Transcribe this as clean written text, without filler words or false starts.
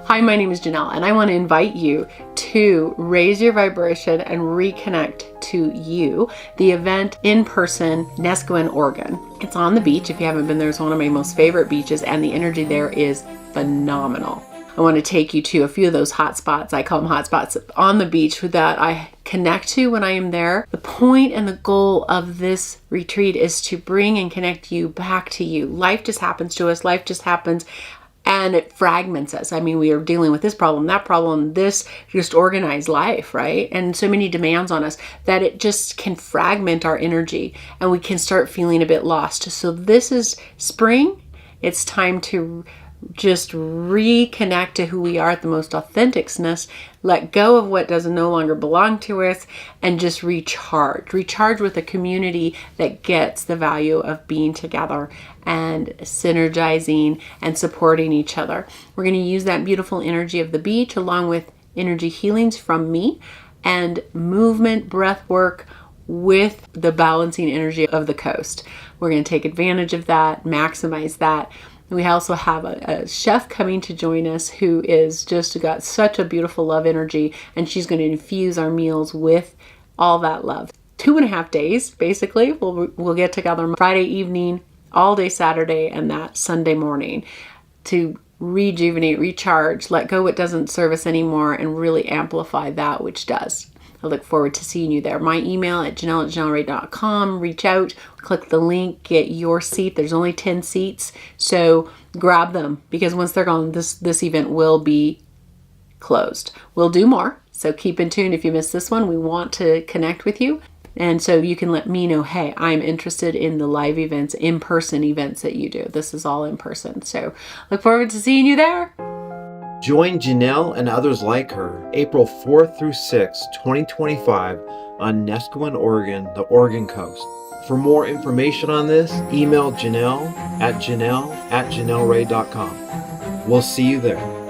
Hi, my name is Janell, and I want to invite you to raise your vibration and reconnect to you, the event in person, Nesquin, Oregon. It's on the beach. If you haven't been there, it's one of my most favorite beaches, and the energy there is phenomenal. I want to take you to a few of those hot spots. I call them hot spots on the beach that I connect to when I am there. The point and the goal of this retreat is to bring and connect you back to you. Life just happens to us. Life just happens. And it fragments us. I mean, we are dealing with this problem, that problem, this just organized life, right? And so many demands on us that it just can fragment our energy and we can start feeling a bit lost. So this is spring. It's time to just reconnect to who we are at the most authenticness, let go of what doesn't no longer belong to us, and just recharge with a community that gets the value of being together and synergizing and supporting each other. We're going to use that beautiful energy of the beach along with energy healings from me and movement, breath work with the balancing energy of the coast. We're going to take advantage of that, maximize that. We also have a chef coming to join us who is just got such a beautiful love energy, and she's going to infuse our meals with all that love. 2.5 days, basically. We'll get together Friday evening, all day Saturday, and that Sunday morning to rejuvenate, recharge, let go what doesn't serve us anymore, and really amplify that which does. I look forward to seeing you there. My email at janell@janellray.com. Reach out, click the link, get your seat. There's only 10 seats, so grab them because once they're gone, this event will be closed. We'll do more, so keep in tune. If you missed this one, we want to connect with you. And so you can let me know, hey, I'm interested in the live events, in-person events that you do. This is all in person. So look forward to seeing you there. Join Janell and others like her April 4th through 6th, 2025 on Nesquin, Oregon, the Oregon coast. For more information on this, email Janell at janellray.com. We'll see you there.